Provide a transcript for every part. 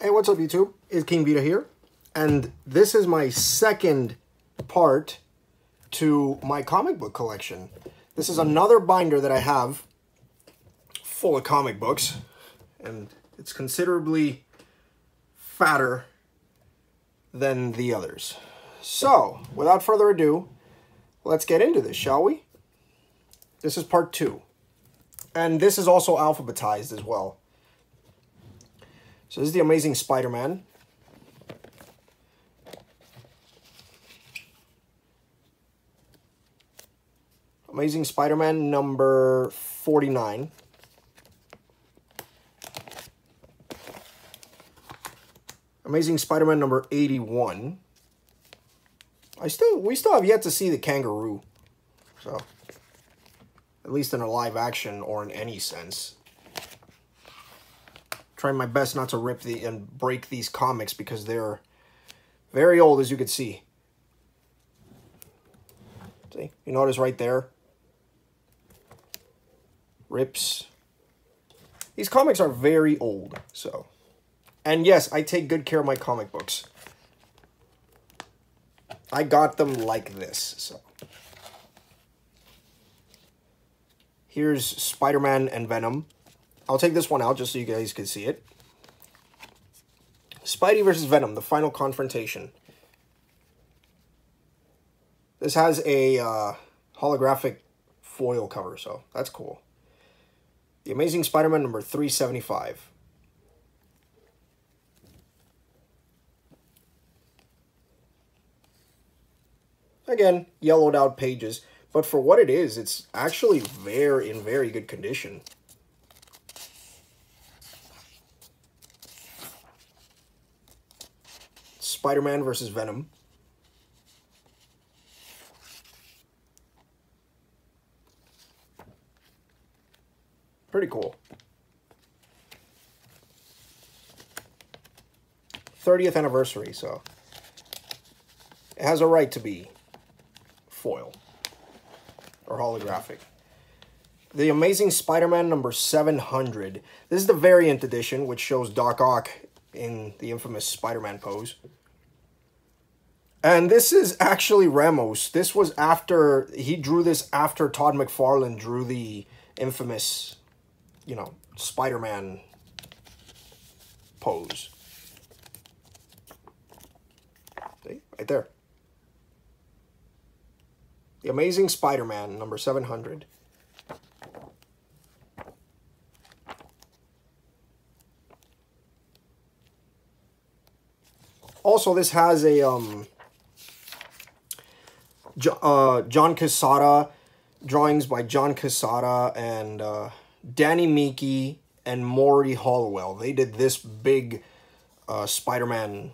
Hey, what's up YouTube? It's King Vita here, and this is my second part to my comic book collection. This is another binder that I have full of comic books, and it's considerably fatter than the others. So, without further ado, let's get into this, shall we? This is part 2, and this is also alphabetized as well. So this is the Amazing Spider-Man. Amazing Spider-Man number 49. Amazing Spider-Man number 81. We still have yet to see the kangaroo. So, at least in a live action or in any sense. Trying my best not to rip and break these comics because they're very old, as you can see. See, you notice right there, rips. These comics are very old, so. And yes, I take good care of my comic books. I got them like this, so. Here's Spider-Man and Venom. I'll take this one out just so you guys can see it. Spidey versus Venom, the final confrontation. This has a holographic foil cover, so that's cool. The Amazing Spider-Man number 375. Again, yellowed out pages, but for what it is, it's actually in very good condition. Spider-Man versus Venom. Pretty cool. 30th anniversary, so it has a right to be foil or holographic. The Amazing Spider-Man number 700. This is the variant edition, which shows Doc Ock in the infamous Spider-Man pose. And this is actually Ramos. This was after, he drew this after Todd McFarlane drew the infamous, you know, Spider-Man pose. See, right there. The Amazing Spider-Man, number 700. Also, this has a, John Quesada, drawings by John Quesada and Danny Meeke and Maury Hollowell. They did this big Spider-Man.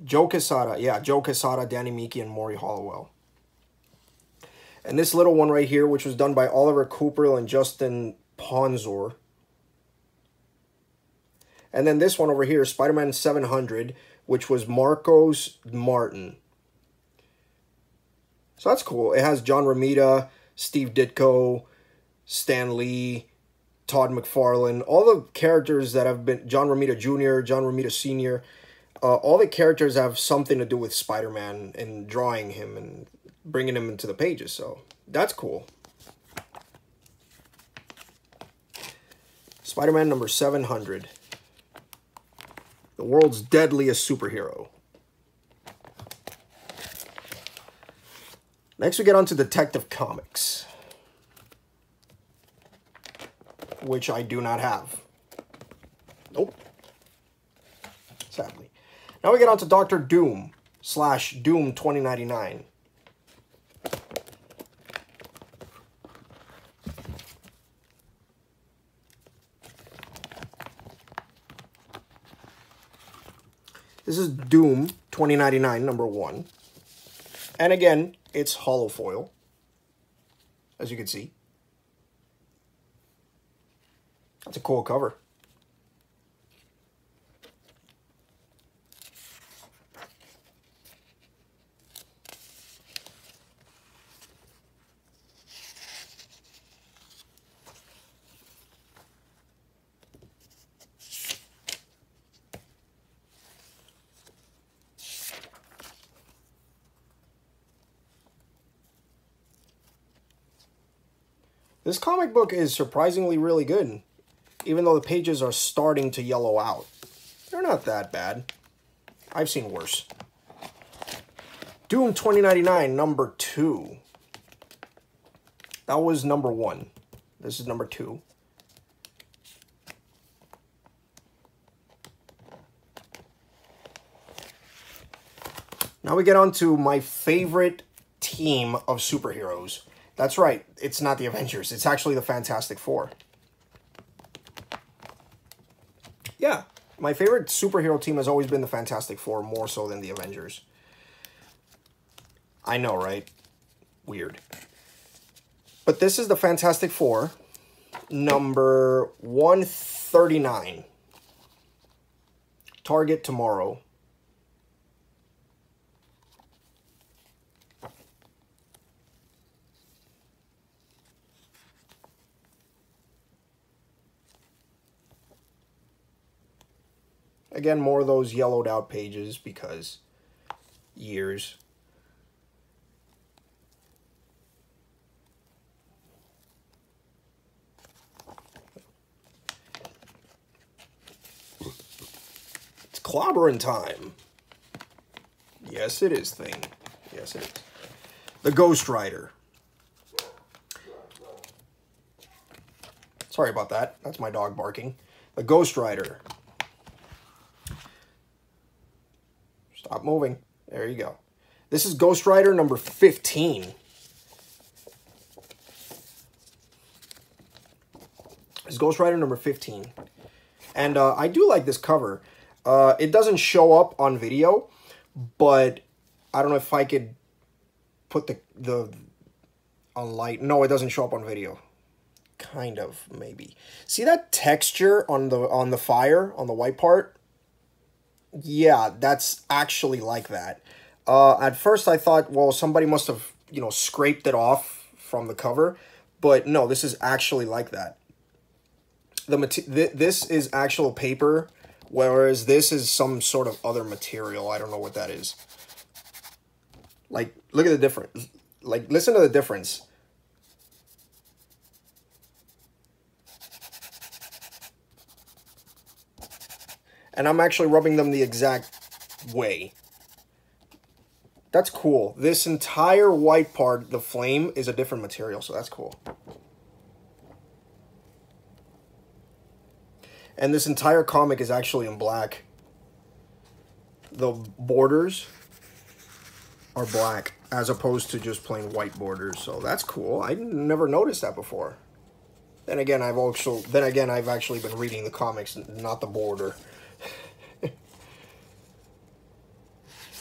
Joe Quesada, Danny Meeke, and Maury Hollowell. And this little one right here, which was done by Oliver Cooper and Justin Ponzor. And then this one over here, Spider-Man 700, which was Marcos Martin. So that's cool. It has John Romita, Steve Ditko, Stan Lee, Todd McFarlane, all the characters that have been, John Romita Jr., John Romita Sr., all the characters have something to do with Spider-Man and drawing him and bringing him into the pages. So that's cool. Spider-Man number 700. The world's deadliest superhero. Next, we get on to Detective Comics, which I do not have. Nope. Sadly. Now we get on to Dr. Doom / Doom 2099. This is Doom 2099, number 1. And again, it's hollow foil, as you can see. That's a cool cover. This comic book is surprisingly really good, even though the pages are starting to yellow out. They're not that bad. I've seen worse. Doom 2099, number 2. That was number 1. This is number 2. Now we get on to my favorite team of superheroes. That's right, it's not the Avengers. It's actually the Fantastic Four. Yeah, my favorite superhero team has always been the Fantastic Four, more so than the Avengers. I know, right? Weird. But this is the Fantastic Four, number 139. Target tomorrow. Again, more of those yellowed out pages because years. It's clobbering time. Yes, it is, thing. Yes, it is. The Ghost Rider. Sorry about that. That's my dog barking. The Ghost Rider. Stop moving. There you go. This is Ghost Rider number 15. This is Ghost Rider number 15. And I do like this cover. It doesn't show up on video, but I don't know if I could put the on light. No, it doesn't show up on video. Kind of, maybe. See that texture on the fire, on the white part? Yeah, that's actually like that. At first I thought, well, somebody must have, you know, scraped it off from the cover. But no, this is actually like that. This is actual paper, whereas this is some sort of other material. I don't know what that is. Like, look at the difference. Like, listen to the difference. And I'm actually rubbing them the exact way. That's cool. This entire white part, the flame, is a different material, so that's cool. And this entire comic is actually in black. The borders are black, as opposed to just plain white borders, so that's cool. I never noticed that before. Then again, I've actually been reading the comics, not the border.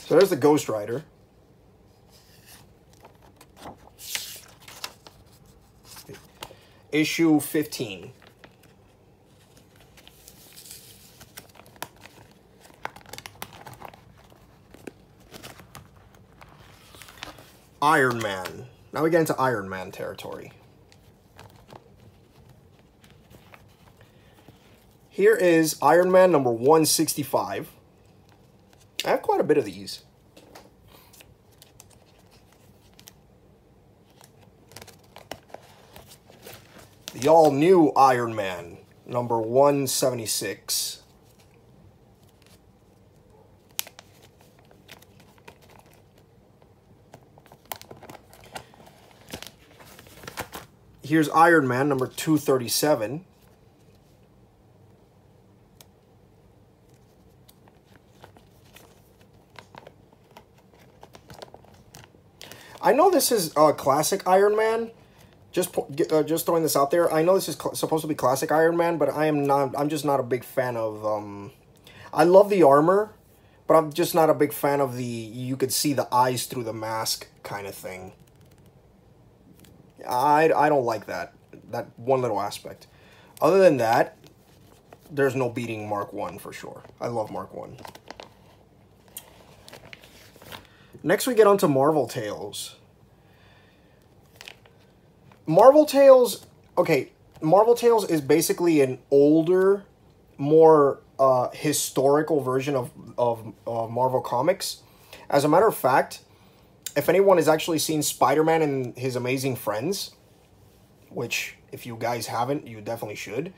So there's the Ghost Rider. Issue 15. Iron Man. Now we get into Iron Man territory. Here is Iron Man number 165. I have quite a bit of these. The all-new Iron Man, number 176. Here's Iron Man, number 237. I know this is classic Iron Man. Just throwing this out there. I know this is supposed to be classic Iron Man, but I'm just not a big fan of. I love the armor, but I'm just not a big fan of the you could see the eyes through the mask kind of thing. I don't like that one little aspect. Other than that, there's no beating Mark 1 for sure. I love Mark 1. Next we get on to Marvel Tales. Marvel Tales, okay, Marvel Tales is basically an older, more historical version of Marvel Comics. As a matter of fact, if anyone has actually seen Spider-Man and His Amazing Friends, which If you guys haven't, you definitely should.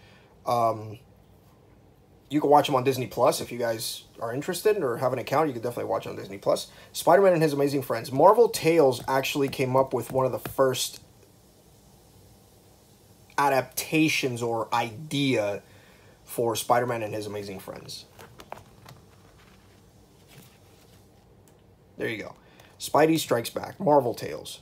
You can watch them on Disney Plus if you guys are interested or have an account. You can definitely watch it on Disney Plus. Spider-Man and His Amazing Friends. Marvel Tales actually came up with one of the first adaptations or idea for Spider-Man and His Amazing Friends. There you go. Spidey Strikes Back. Marvel Tales.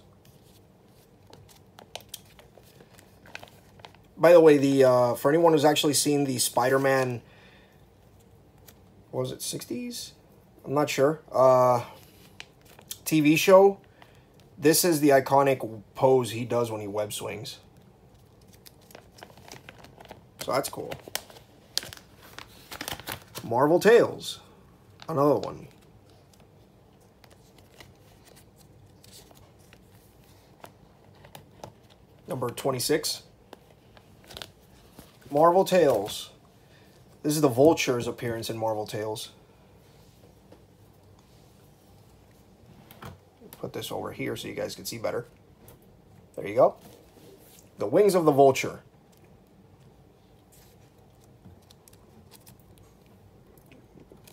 By the way, for anyone who's actually seen the Spider-Man, what was it, 60s? I'm not sure. TV show. This is the iconic pose he does when he web swings. So that's cool. Marvel Tales. Another one. Number 26. Marvel Tales. This is the Vulture's appearance in Marvel Tales. Put this over here so you guys can see better. There you go. The wings of the Vulture.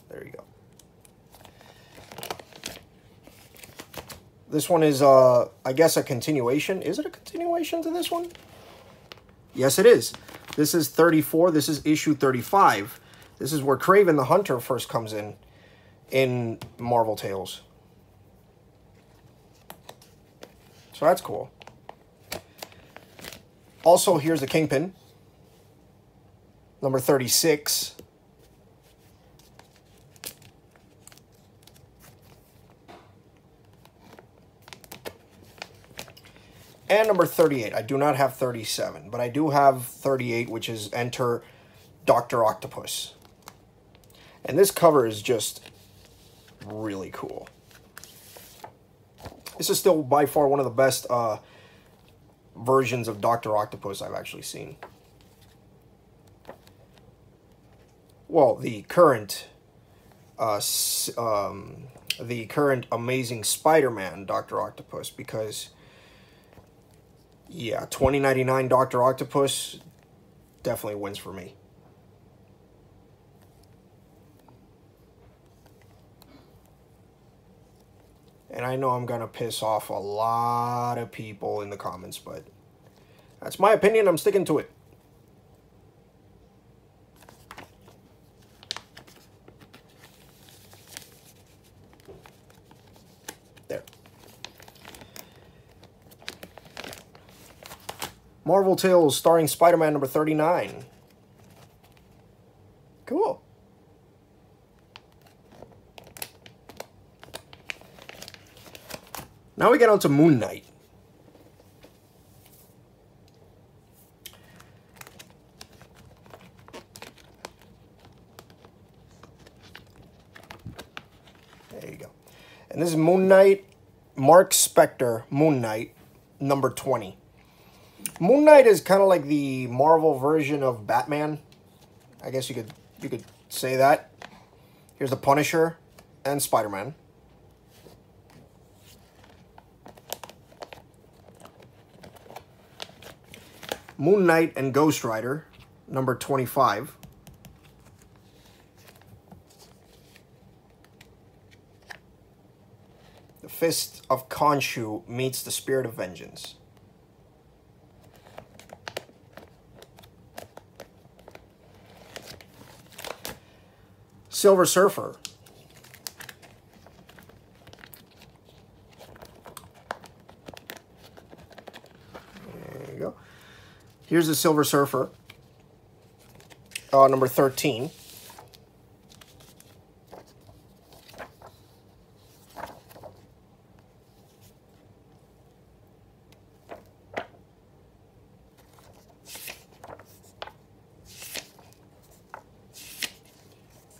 There you go. This one is, I guess, a continuation. Is it a continuation to this one? Yes, it is. This is 34. This is issue 35. This is where Kraven the Hunter first comes in Marvel Tales. So that's cool. Also, here's the Kingpin. Number 36. And number 38. I do not have 37, but I do have 38, which is Enter Dr. Octopus. And this cover is just really cool. This is still by far one of the best versions of Dr. Octopus I've actually seen. Well, the current Amazing Spider-Man Dr. Octopus, because yeah, 2099 Dr. Octopus definitely wins for me. And I know I'm going to piss off a lot of people in the comments, but that's my opinion. I'm sticking to it. There. Marvel Tales starring Spider-Man number 39. Cool. Now we get on to Moon Knight. There you go. And this is Moon Knight, Mark Spector, Moon Knight, number 20. Moon Knight is kind of like the Marvel version of Batman. I guess you could say that. Here's the Punisher and Spider-Man. Moon Knight and Ghost Rider, number 25. The Fist of Khonshu meets the Spirit of Vengeance. Silver Surfer. There you go. Here's the Silver Surfer, number 13.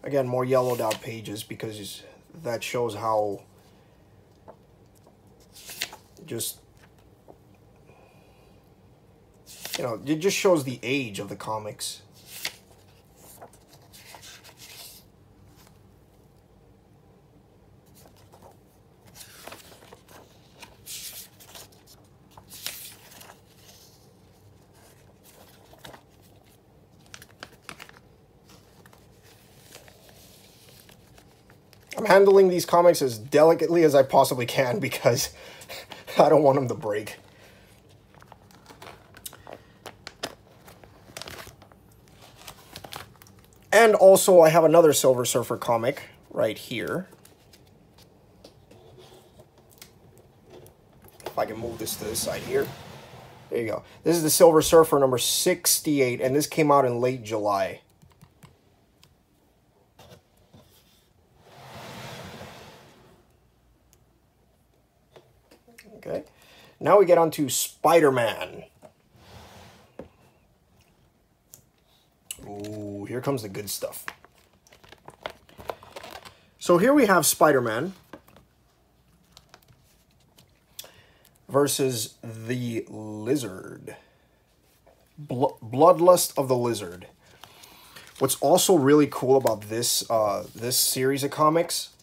Again, more yellowed out pages because that shows how just, you know, it just shows the age of the comics. I'm handling these comics as delicately as I possibly can because I don't want them to break. And also, I have another Silver Surfer comic right here. If I can move this to this side here. There you go. This is the Silver Surfer number 68, and this came out in late July. Okay. Now we get on to SpiderMan. Ooh, here comes the good stuff. So here we have SpiderMan versus the Lizard. Bloodlust of the Lizard. What's also really cool about this this series of comics,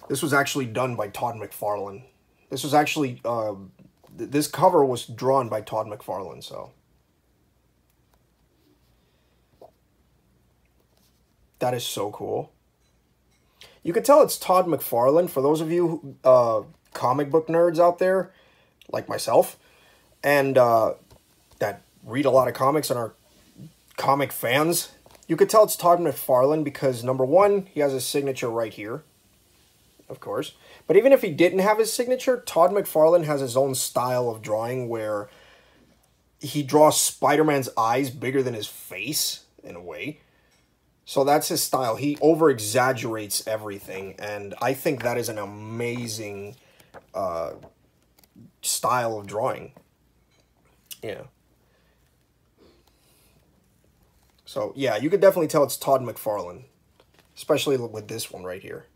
this was actually done by Todd McFarlane. This was actually, this cover was drawn by Todd McFarlane, so. That is so cool. You can tell it's Todd McFarlane. For those of you comic book nerds out there, like myself, and that read a lot of comics and are comic fans, you could tell it's Todd McFarlane because, number one, he has his signature right here, of course. But even if he didn't have his signature, Todd McFarlane has his own style of drawing where he draws Spider-Man's eyes bigger than his face, in a way. So that's his style. He over-exaggerates everything, and I think that is an amazing style of drawing. Yeah. So, yeah, you could definitely tell it's Todd McFarlane, especially with this one right here.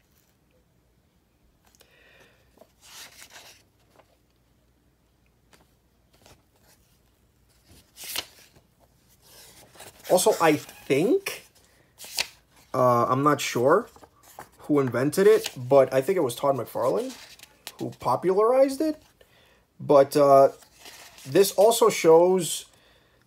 Also, I think... I'm not sure who invented it, but I think it was Todd McFarlane who popularized it. But this also shows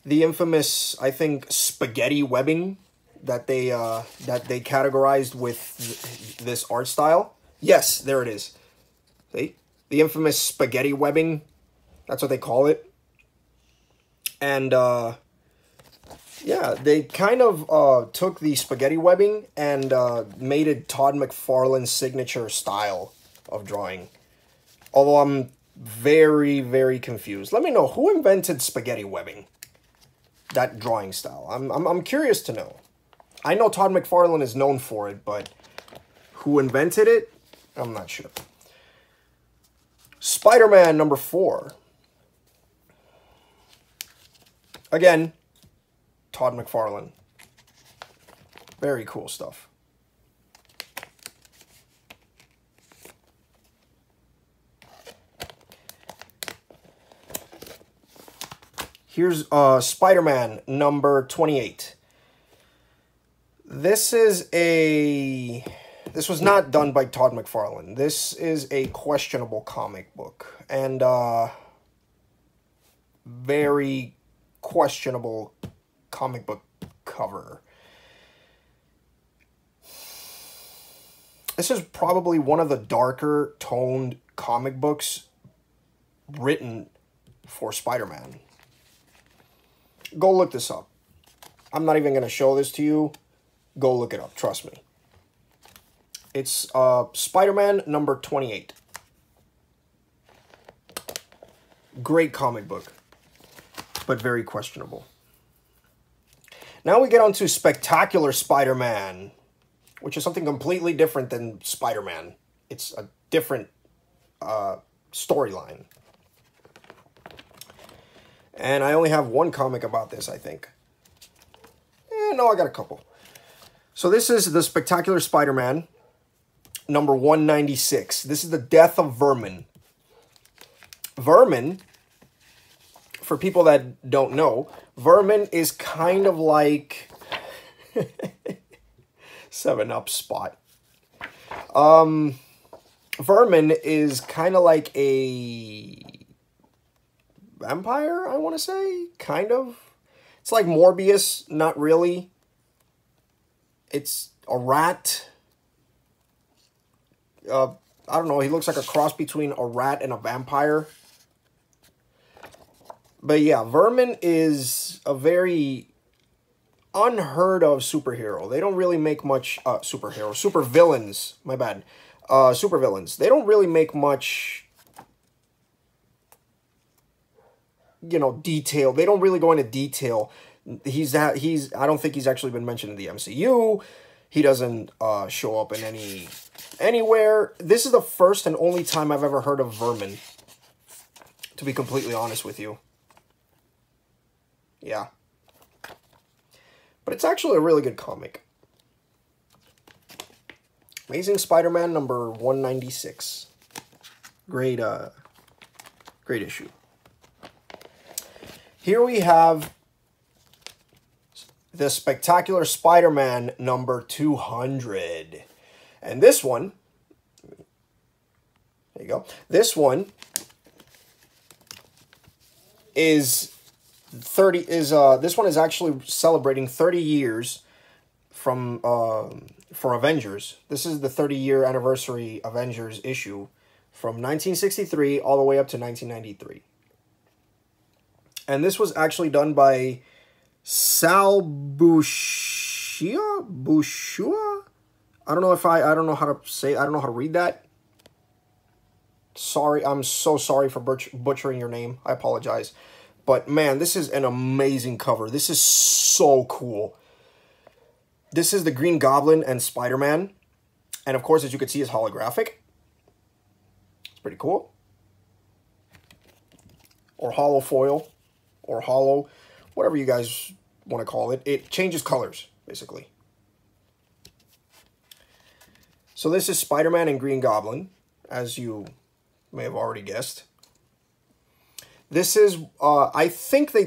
the infamous, I think, spaghetti webbing that they categorized with this art style. Yes, there it is. See? The infamous spaghetti webbing. That's what they call it. And yeah, they kind of took the spaghetti webbing and made it Todd McFarlane's signature style of drawing. Although I'm very, very confused. Let me know, who invented spaghetti webbing? That drawing style. I'm curious to know. I know Todd McFarlane is known for it, but who invented it? I'm not sure. Spider-Man number 4. Again, Todd McFarlane. Very cool stuff. Here's Spider-Man number 28. This was not done by Todd McFarlane. This is a questionable comic book. And very questionable comic book cover. This is probably one of the darker toned comic books written for Spider-Man. Go look this up. I'm not even going to show this to you. Go look it up. Trust me. It's Spider-Man number 28. Great comic book, but very questionable. Now we get on to Spectacular Spider-Man, which is something completely different than Spider-Man. It's a different storyline. And I only have one comic about this, I think. No, I got a couple. So this is the Spectacular Spider-Man, number 196. This is the death of Vermin. Vermin, for people that don't know, Vermin is kind of like 7-Up spot. Vermin is kind of like a vampire, I want to say, kind of. It's like Morbius, not really. It's a rat. I don't know, he looks like a cross between a rat and a vampire. But yeah, Vermin is a very unheard of superhero. They don't really make much super villains, my bad. Super villains. They don't really make much, you know, detail. They don't really go into detail. I don't think he's actually been mentioned in the MCU. He doesn't show up in anywhere. This is the first and only time I've ever heard of Vermin, to be completely honest with you. Yeah. But it's actually a really good comic. Amazing Spider-Man number 196. Great issue. Here we have the Spectacular Spider-Man number 200. And this one, there you go. This one is this one is actually celebrating 30 years from for Avengers. This is the 30-year anniversary Avengers issue from 1963 all the way up to 1993. And this was actually done by Sal Buscema? I don't know how to say, I don't know how to read that. Sorry, I'm so sorry for butchering your name. I apologize. But man, this is an amazing cover. This is so cool. This is the Green Goblin and Spider-Man. And of course, as you can see, it's holographic. It's pretty cool. Or hollow foil. Or hollow. Whatever you guys want to call it. It changes colors, basically. So this is Spider-Man and Green Goblin, as you may have already guessed. This is, I think they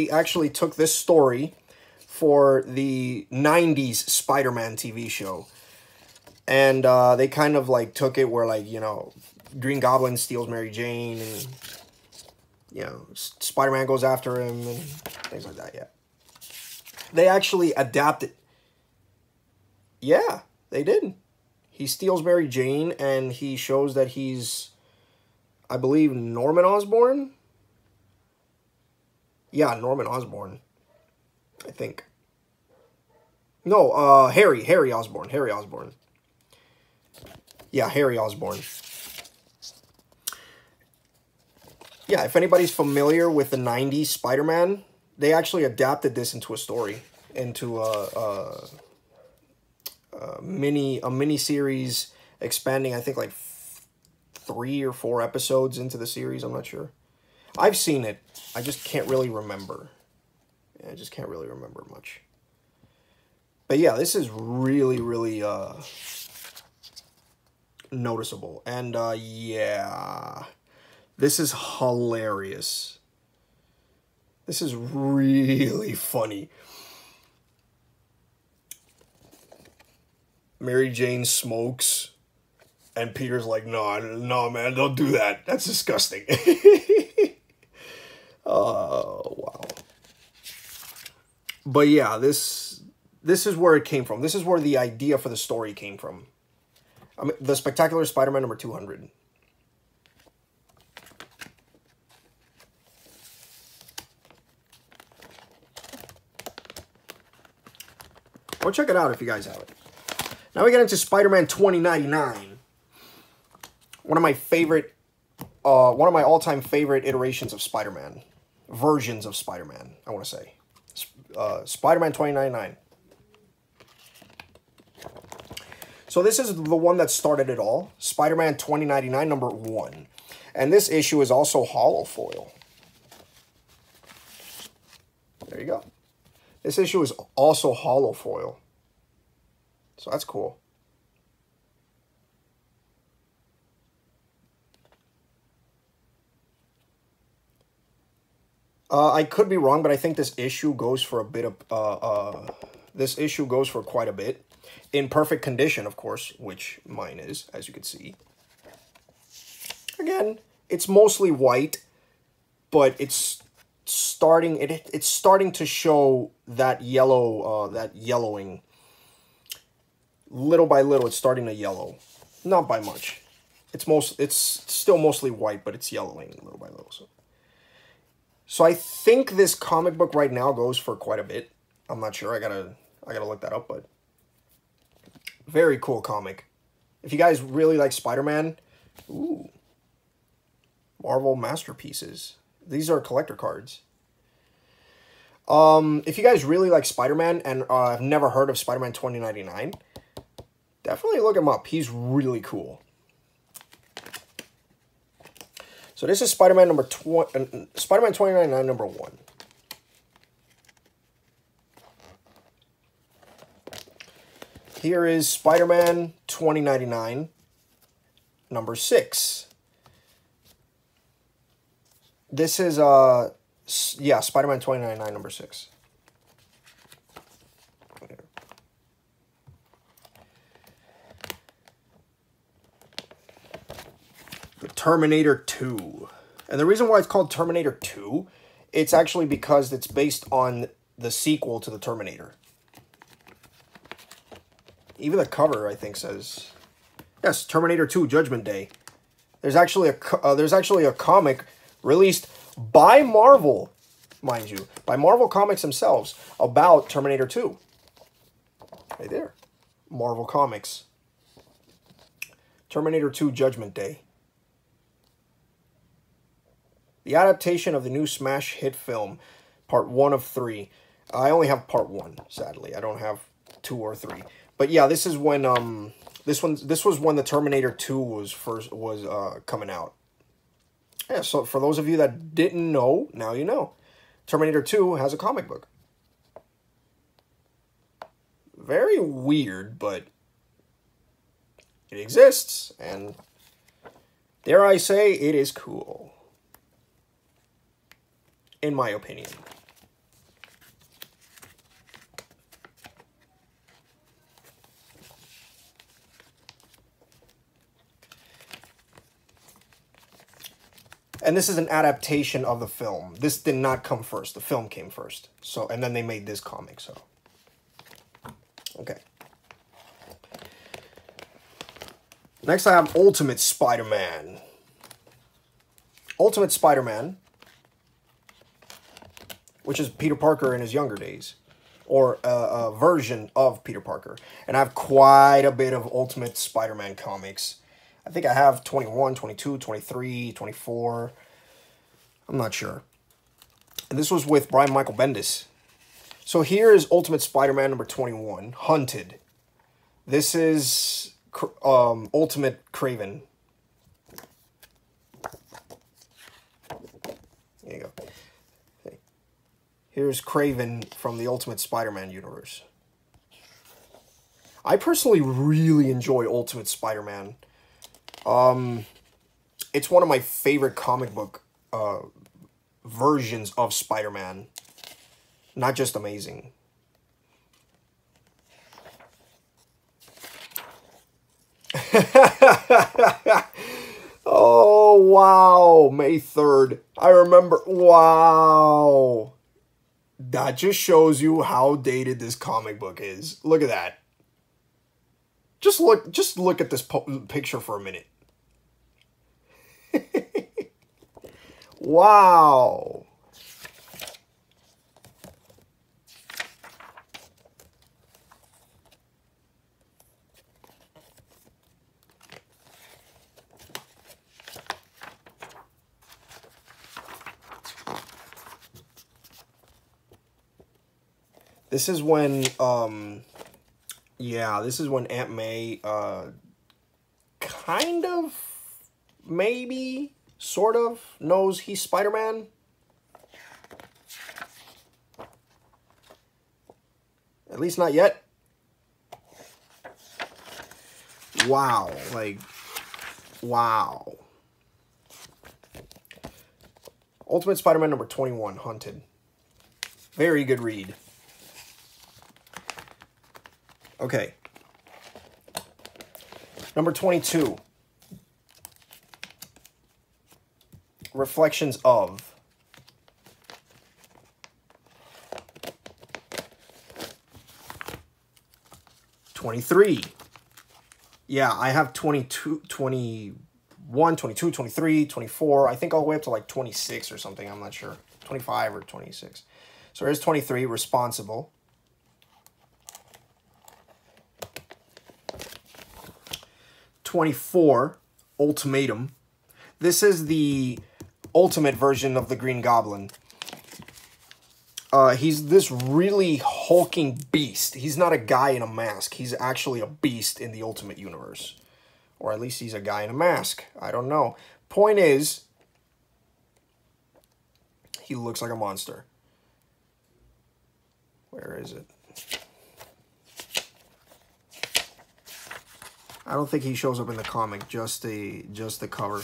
actually took this story for the 90s Spider-Man TV show. And they kind of like took it where, like, you know, Green Goblin steals Mary Jane and, you know, Spider-Man goes after him and things like that, yeah. They actually adapted. Yeah, they did. He steals Mary Jane and he shows that he's, I believe, Norman Osborn? Yeah, Norman Osborn. I think. No, Harry Osborn. Harry Osborn. Yeah, Harry Osborn. Yeah, if anybody's familiar with the 90s Spider-Man, they actually adapted this into a story, into a mini series expanding, I think, like 3 or 4 episodes into the series. I'm not sure. I've seen it. I just can't really remember. Yeah, I just can't really remember much. But yeah, this is really, really noticeable. And yeah, this is hilarious. This is really funny. Mary Jane smokes. And Peter's like, no, man, don't do that. That's disgusting. Oh, wow. But yeah, this is where it came from. This is where the idea for the story came from. I mean, the Spectacular Spider-Man number 200. Go check it out if you guys have it. Now we get into Spider-Man 2099. One of my all-time favorite iterations of Spider-Man. Versions of Spider-Man, I want to say. Spider-Man 2099. So this is the one that started it all. Spider-Man 2099, number 1. And this issue is also hollow foil. There you go. This issue is also hollow foil. So that's cool. I could be wrong, but I think this issue goes for a bit of, this issue goes for quite a bit. In perfect condition, of course, which mine is, as you can see. Again, it's mostly white, but it's starting, it's starting to show that yellow, that yellowing. Little by little, it's starting to yellow. Not by much. It's still mostly white, but it's yellowing little by little. So I think this comic book right now goes for quite a bit. I'm not sure. I gotta look that up, but very cool comic. If you guys really like Spider-Man, ooh, Marvel Masterpieces. These are collector cards. If you guys really like Spider-Man and have never heard of Spider-Man 2099, definitely look him up. He's really cool. So this is Spider-Man Spider-Man 2099 number 1. Here is Spider-Man 2099 number 6. This is yeah, Spider-Man 2099 number 6. The Terminator 2. And the reason why it's called Terminator 2, it's actually because it's based on the sequel to the Terminator. Even the cover, I think, says, yes, Terminator 2 Judgment Day. There's actually a comic released by Marvel, mind you, by Marvel Comics themselves, about Terminator 2. Right there. Marvel Comics. Terminator 2 Judgment Day. The adaptation of the new smash hit film, part 1 of 3. I only have part 1, sadly. I don't have 2 or 3. But yeah, this is when this was when the Terminator 2 was coming out. Yeah, so for those of you that didn't know, now you know. Terminator 2 has a comic book. Very weird, but it exists, and dare I say, it is cool. In my opinion. And this is an adaptation of the film. This did not come first. The film came first. So, and then they made this comic, so. Okay. Next I have Ultimate Spider-Man. Ultimate Spider-Man, which is Peter Parker in his younger days. Or a version of Peter Parker. And I have quite a bit of Ultimate Spider-Man comics. I think I have 21, 22, 23, 24. I'm not sure. And this was with Brian Michael Bendis. So here is Ultimate Spider-Man number 21, Hunted. This is Ultimate Kraven. There you go. Okay. Here's Kraven from the Ultimate Spider-Man universe. I personally really enjoy Ultimate Spider-Man. It's one of my favorite comic book versions of Spider-Man. Not just amazing. Oh, wow. May 3rd. I remember. Wow. That just shows you how dated this comic book is. Look at that. Just look at this picture for a minute. Wow. This is when yeah, this is when Aunt May kind of, maybe, sort of, knows he's Spider-Man. At least not yet. Wow. Like, wow. Ultimate Spider-Man number 21, Hunted. Very good read. Okay. Number 22. Reflections of. '23. Yeah, I have 22, 21, 22, 23, 24. I think all the way up to like 26 or something. I'm not sure. 25 or 26. So here's 23, Responsible. 24, Ultimatum. This is the ultimate version of the Green Goblin. He's this really hulking beast. He's not a guy in a mask. He's actually a beast in the Ultimate Universe. Or at least he's a guy in a mask. I don't know. Point is, he looks like a monster. Where is it? I don't think he shows up in the comic, just the cover.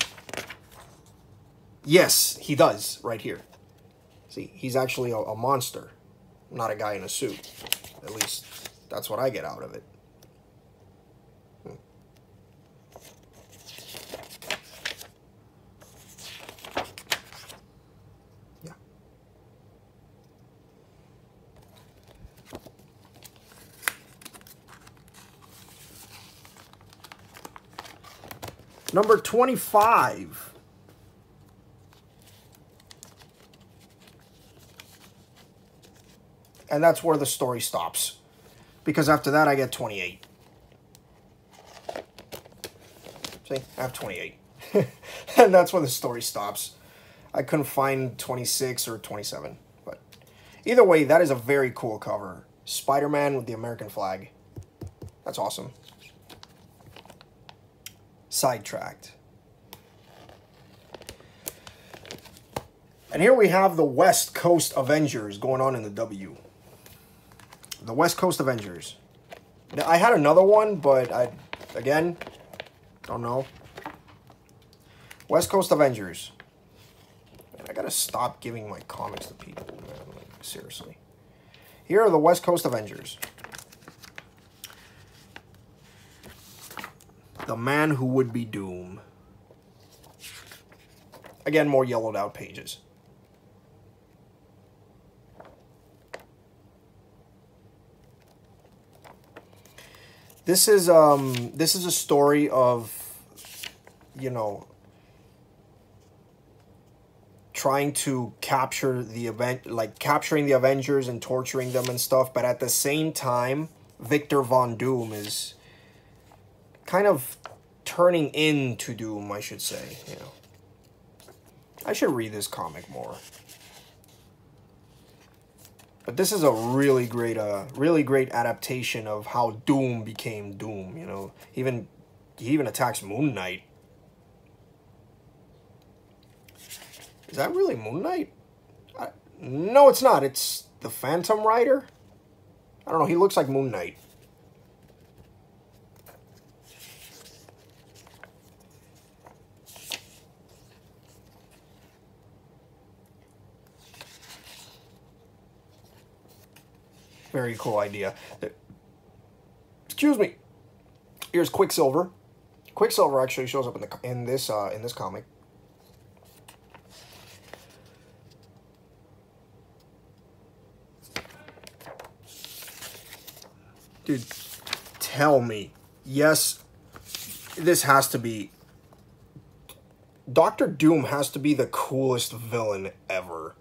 Yes, he does, right here. See, he's actually a monster, not a guy in a suit. At least, that's what I get out of it. Yeah. Number 25. And that's where the story stops. Because after that, I get 28. See? I have 28. And that's where the story stops. I couldn't find 26 or 27. But either way, that is a very cool cover. Spider-Man with the American flag. That's awesome. Sidetracked. And here we have the West Coast Avengers going on in the W. The West Coast Avengers. Now, I had another one, but again, don't know. West Coast Avengers. Man, I gotta stop giving my comics to people, man. Like, seriously. Here are the West Coast Avengers. The Man Who Would Be Doom. Again, more yellowed out pages. This is a story of, you know, trying to capture the event, like capturing the Avengers and torturing them and stuff, but at the same time, Victor Von Doom is kind of turning into Doom, I should say, you know. I should read this comic more. But this is a really great adaptation of how Doom became Doom, you know. He even attacks Moon Knight. Is that really Moon Knight? No, it's not. It's the Phantom Rider? I don't know. He looks like Moon Knight. Very cool idea. Excuse me. Here's Quicksilver. Quicksilver actually shows up in this comic. Dude, tell me. Yes, this has to be... Dr. Doom has to be the coolest villain ever.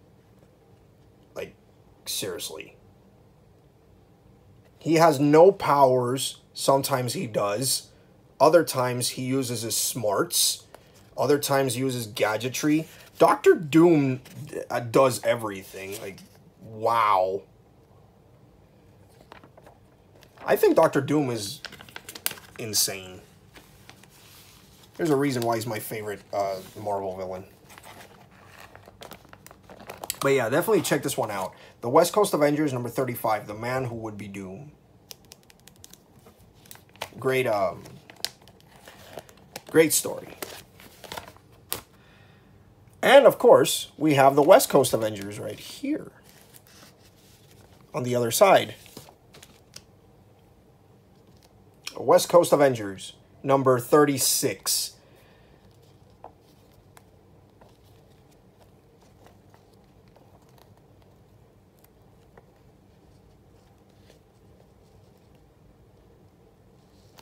Like, seriously. He has no powers. Sometimes he does. Other times he uses his smarts. Other times he uses gadgetry. Dr. Doom does everything. Like, wow. I think Dr. Doom is insane. There's a reason why he's my favorite Marvel villain. But yeah, definitely check this one out. The West Coast Avengers, number 35, The Man Who Would Be Doom. Great, great story. And, of course, we have the West Coast Avengers right here. On the other side. West Coast Avengers, number 36.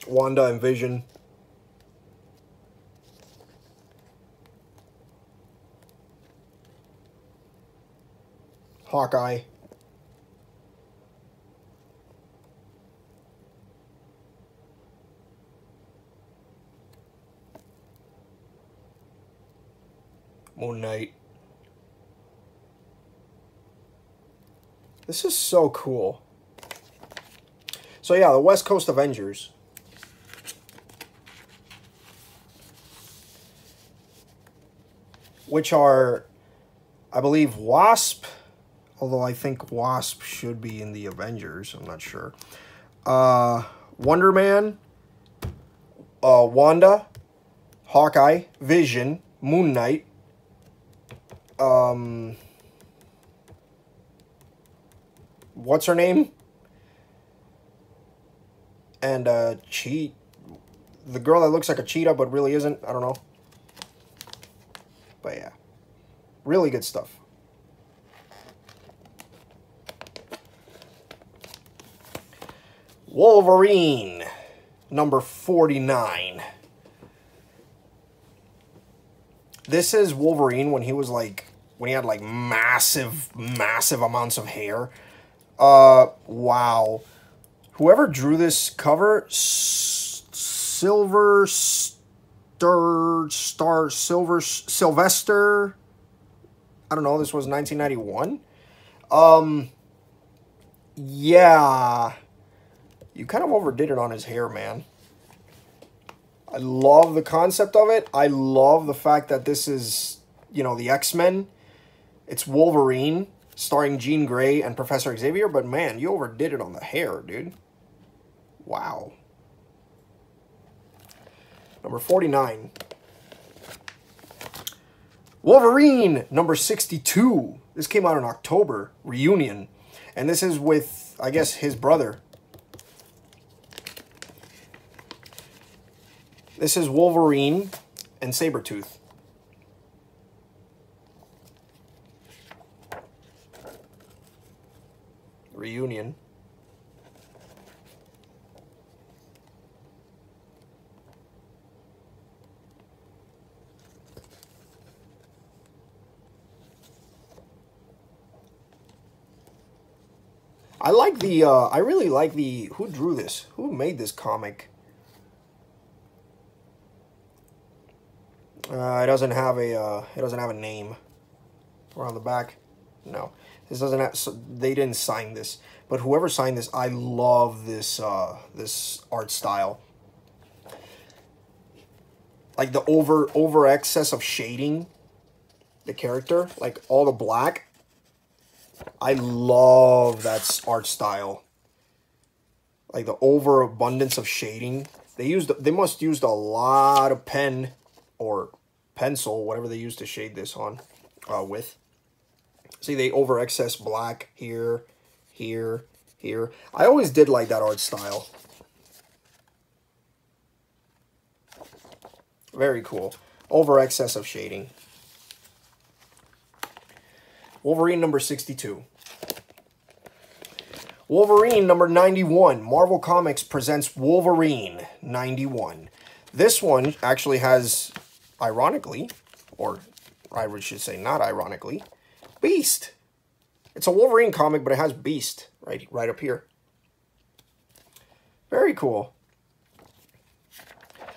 Wanda and Vision. Hawkeye. Moon Knight. This is so cool. So yeah, the West Coast Avengers. Which are, I believe, Wasp. Although I think Wasp should be in the Avengers. I'm not sure. Wonder Man. Wanda. Hawkeye. Vision. Moon Knight. What's her name? And the girl that looks like a cheetah but really isn't. I don't know. But yeah, really good stuff. Wolverine, number 49. This is Wolverine when he was like, when he had like massive amounts of hair. Wow. Whoever drew this cover, Sylvester, I don't know, this was 1991. Yeah, you kind of overdid it on his hair, man. I love the concept of it. I love the fact that this is, you know, the X-Men. It's Wolverine, starring Jean Grey and Professor Xavier, but man, you overdid it on the hair, dude. Wow. Number 49. Wolverine, number 62. This came out in October. Reunion. And this is with, I guess, his brother. This is Wolverine and Sabretooth. Reunion. I like the, I really like the, who drew this? Who made this comic? It doesn't have a name. Or on the back. No. This doesn't have, so they didn't sign this. But whoever signed this, I love this, this art style. Like the over excess of shading the character, like all the black. I love that art style. Like the overabundance of shading. They must used a lot of pen or pencil, whatever they used to shade this on with. See, they over excess black here, here, here. I always did like that art style. Very cool. Over excess of shading. Wolverine number 62. Wolverine number 91. Marvel Comics presents Wolverine 91. This one actually has, ironically, or I should say not ironically, Beast. It's a Wolverine comic, but it has Beast right up here. Very cool.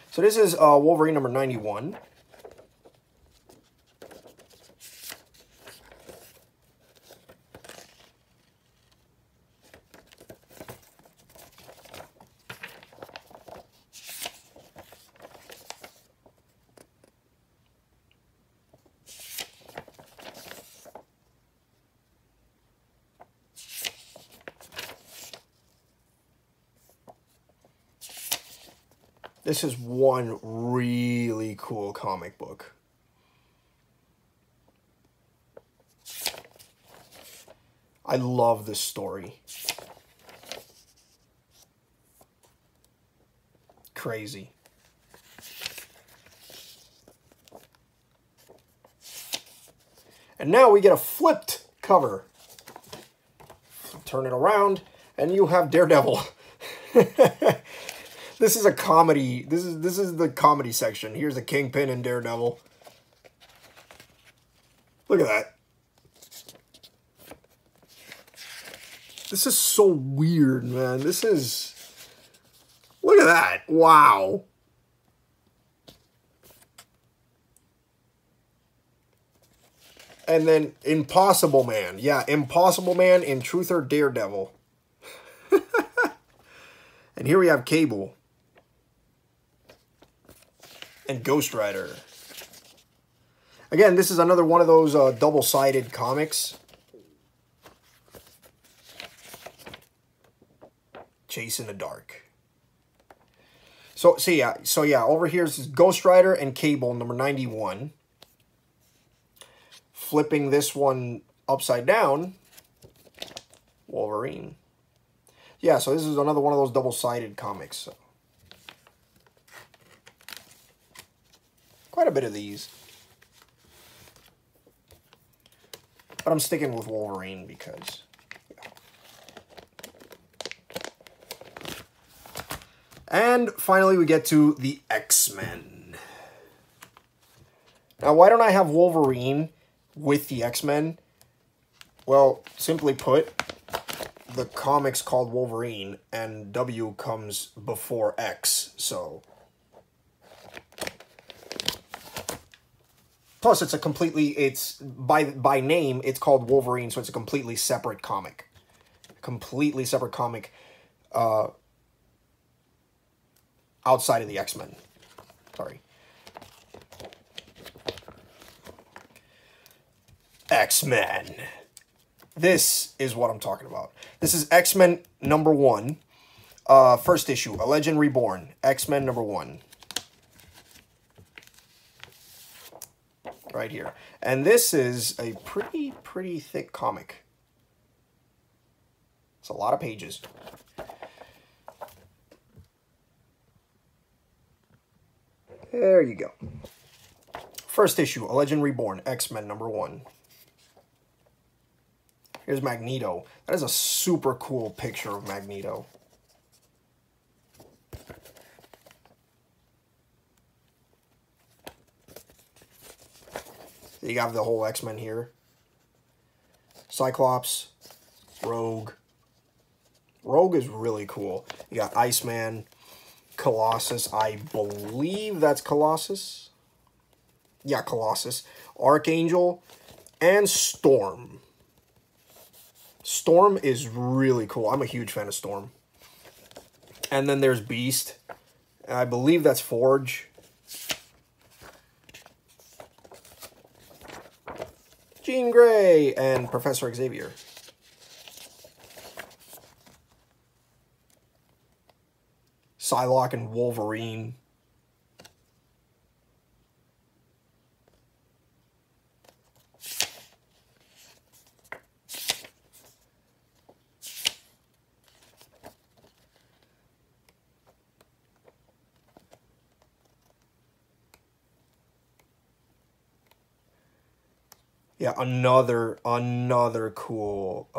So this is Wolverine number 91. This is one really cool comic book. I love this story. Crazy. And now we get a flipped cover. Turn it around, and you have Daredevil. This is a comedy. This is the comedy section. Here's the Kingpin and Daredevil. Look at that. This is so weird, man. This is... Look at that. Wow. And then Impossible Man. Yeah, Impossible Man in Truth or Daredevil. And here we have Cable. And Ghost Rider. Again, this is another one of those double-sided comics. Chase in the Dark. So yeah, over here is Ghost Rider and Cable, number 91. Flipping this one upside down, Wolverine. Yeah, so this is another one of those double-sided comics. So. Quite a bit of these. But I'm sticking with Wolverine because... And finally, we get to the X-Men. Now, why don't I have Wolverine with the X-Men? Well, simply put, the comic's called Wolverine, and W comes before X, so... Plus, it's a completely... It's by name, it's called Wolverine, so it's a completely separate comic. Completely separate comic. Outside of the X-Men. Sorry. X-Men. This is what I'm talking about. This is X-Men number 1. First issue. A Legend Reborn. X-Men number 1. Right here. And this is a pretty thick comic. It's a lot of pages. There you go. First issue, A Legend Reborn, X-Men number 1. Here's Magneto. That is a super cool picture of Magneto. You have the whole X-Men here. Cyclops, Rogue. Rogue is really cool. You got Iceman, Colossus, I believe that's Colossus. Yeah, Colossus. Archangel, and Storm. Storm is really cool. I'm a huge fan of Storm. And then there's Beast. I believe that's Forge. Jean Grey and Professor Xavier. Psylocke and Wolverine. Yeah, another cool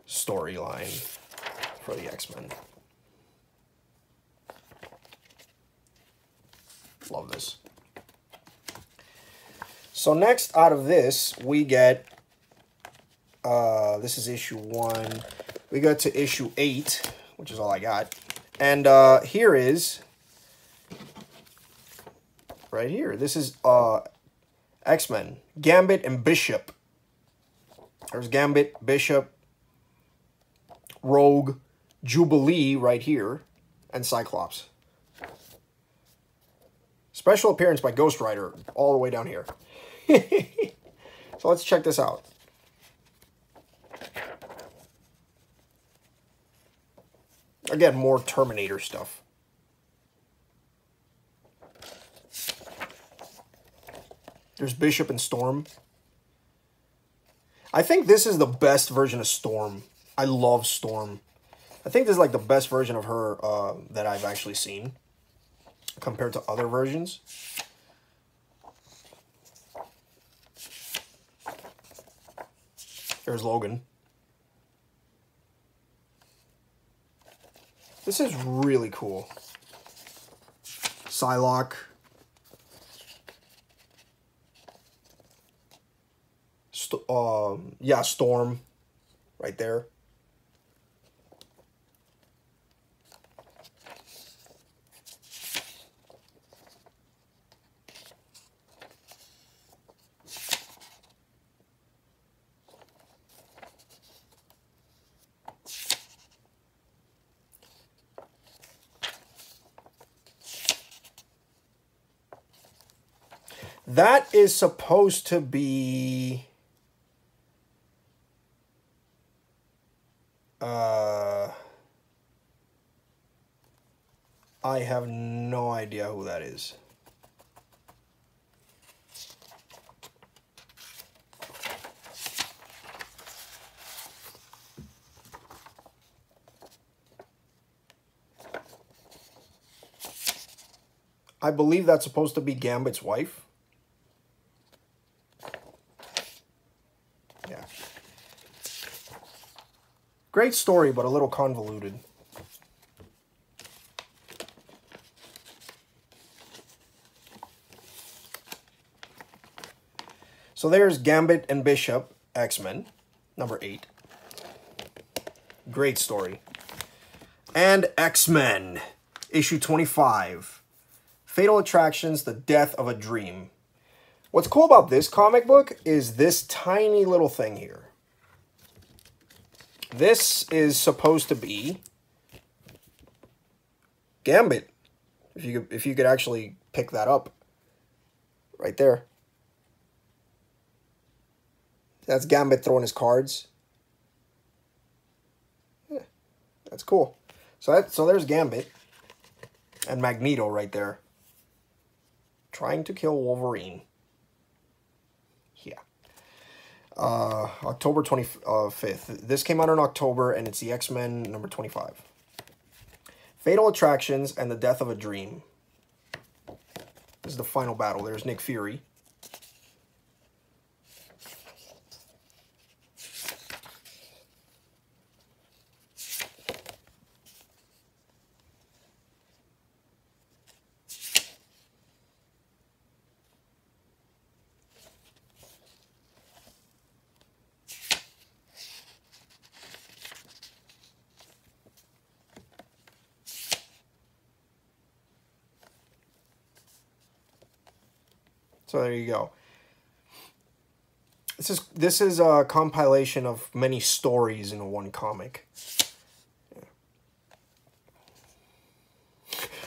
storyline for the X-Men. Love this. So next out of this, we get, this is issue 1. We go to issue 8, which is all I got. And here is, right here, this is X-Men, Gambit and Bishop. There's Gambit, Bishop, Rogue, Jubilee right here, and Cyclops. Special appearance by Ghost Rider all the way down here. So let's check this out. Again, more Terminator stuff. There's Bishop and Storm. I think this is the best version of Storm. I love Storm. I think this is like the best version of her that I've actually seen compared to other versions. There's Logan. This is really cool. Psylocke. Yeah, Storm. Right there. That is supposed to be... I have no idea who that is. I believe that's supposed to be Gambit's wife. Yeah. Great story, but a little convoluted. So there's Gambit and Bishop, X-Men, number 8. Great story. And X-Men, issue 25. Fatal Attractions, The Death of a Dream. What's cool about this comic book is this tiny little thing here. This is supposed to be Gambit. If you could actually pick that up. Right there. That's Gambit throwing his cards. Yeah, that's cool. So there's Gambit. And Magneto right there. Trying to kill Wolverine. Yeah. October 25th. This came out in October, and it's the X-Men number 25. Fatal Attractions and the Death of a Dream. This is the final battle. There's Nick Fury. So there you go. This is a compilation of many stories in one comic. Yeah.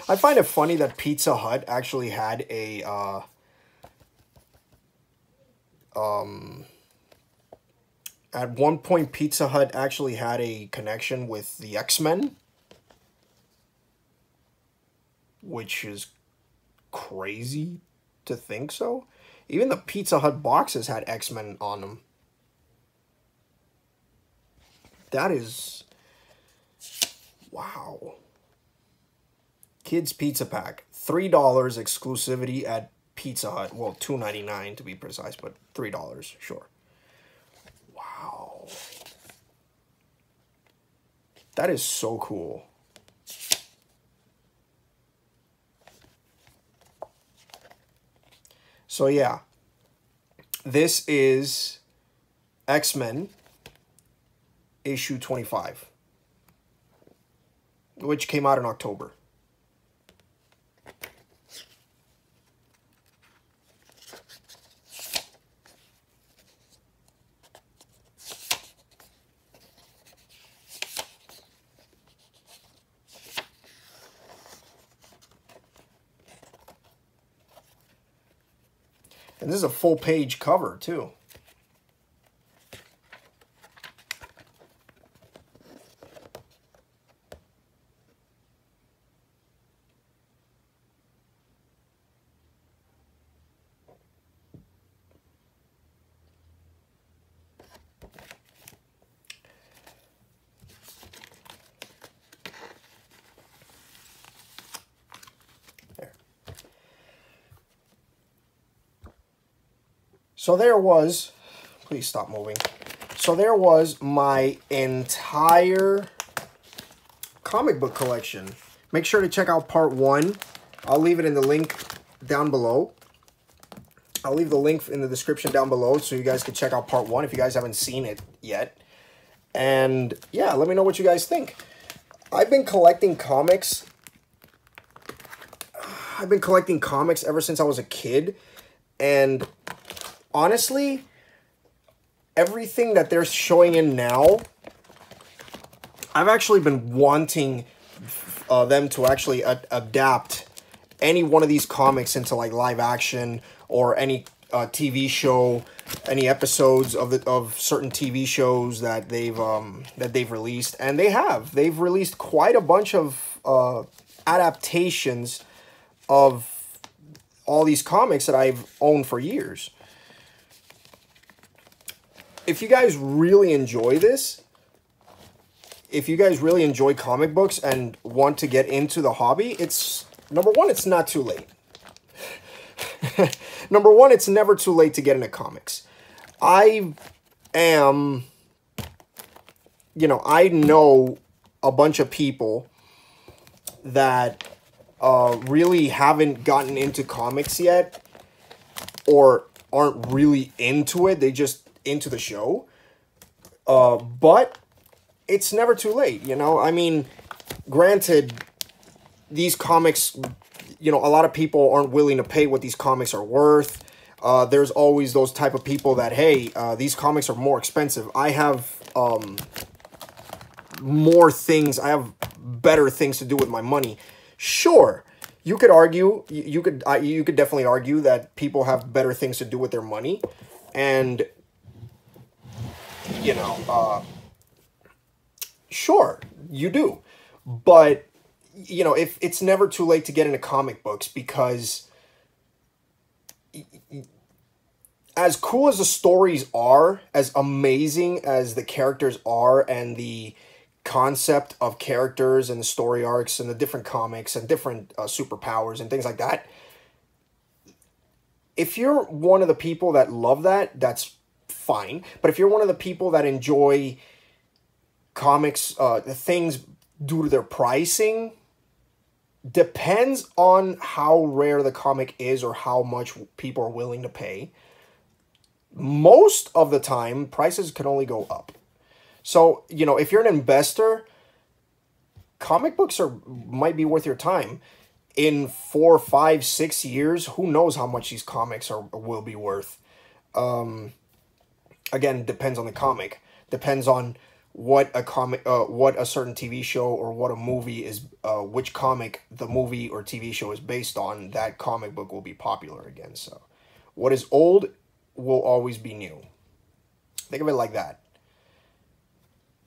I find it funny that Pizza Hut actually had a at one point Pizza Hut actually had a connection with the X-Men, which is crazy to think so. Even the Pizza Hut boxes had X-Men on them. That is... wow. Kids Pizza Pack. $3 exclusivity at Pizza Hut. Well, $2.99 to be precise, but $3, sure. Wow. That is so cool. So yeah, this is X-Men issue 25, which came out in October. And this is a full-page cover, too. So there was, please stop moving. So there was my entire comic book collection. Make sure to check out part 1. I'll leave it in the link down below. I'll leave the link in the description down below so you guys can check out part 1 if you guys haven't seen it yet. And yeah, let me know what you guys think. I've been collecting comics. I've been collecting comics ever since I was a kid. And honestly, everything that they're showing in now, I've actually been wanting them to actually adapt any one of these comics into like live action or any TV show, any episodes of certain TV shows that they've released, and they've released quite a bunch of adaptations of all these comics that I've owned for years. If you guys really enjoy this, if you guys really enjoy comic books and want to get into the hobby, it's, number one, it's not too late. Number one, it's never too late to get into comics. I am, you know, I know a bunch of people that really haven't gotten into comics yet, or aren't really into it. They just into the show. But it's never too late, you know? I mean, granted, these comics, you know, a lot of people aren't willing to pay what these comics are worth. There's always those type of people that, hey, these comics are more expensive. I have more things. I have better things to do with my money. Sure, you could argue, you could definitely argue that people have better things to do with their money. And, you know, sure, you do. But, you know, if it's never too late to get into comic books, because as cool as the stories are, as amazing as the characters are, and the concept of characters and the story arcs and the different comics and different superpowers and things like that, if you're one of the people that love that, that's fine. But if you're one of the people that enjoy comics, things due to their pricing, depends on how rare the comic is or how much people are willing to pay. Most of the time, prices can only go up. So, you know, if you're an investor, comic books might be worth your time. In 4, 5, 6 years, who knows how much these comics will be worth. Again, depends on the comic. Depends on what a comic, what a certain TV show or what a movie is, which comic the movie or TV show is based on. That comic book will be popular again. So, what is old will always be new. Think of it like that.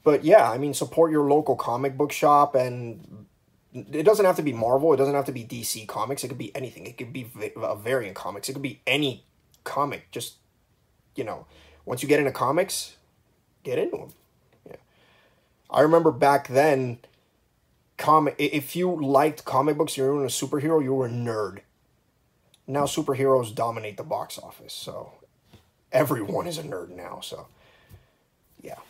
But yeah, I mean, support your local comic book shop, and it doesn't have to be Marvel. It doesn't have to be DC Comics. It could be anything. It could be Variant Comics. It could be any comic. Just, you know, once you get into comics, get into them. Yeah. I remember back then, if you liked comic books, you were a superhero, you were a nerd. Now superheroes dominate the box office, so everyone is a nerd now, so yeah.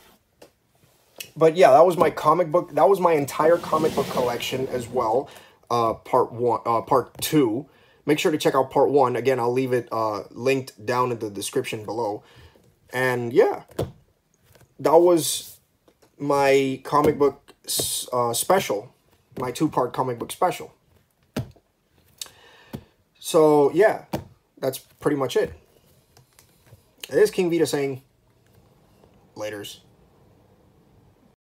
But yeah, that was my comic book. That was my entire comic book collection as well. Part 2. Make sure to check out part 1. Again, I'll leave it linked down in the description below. And yeah, that was my comic book special. My 2-part comic book special. So yeah, that's pretty much it. It is King Vita saying, laters.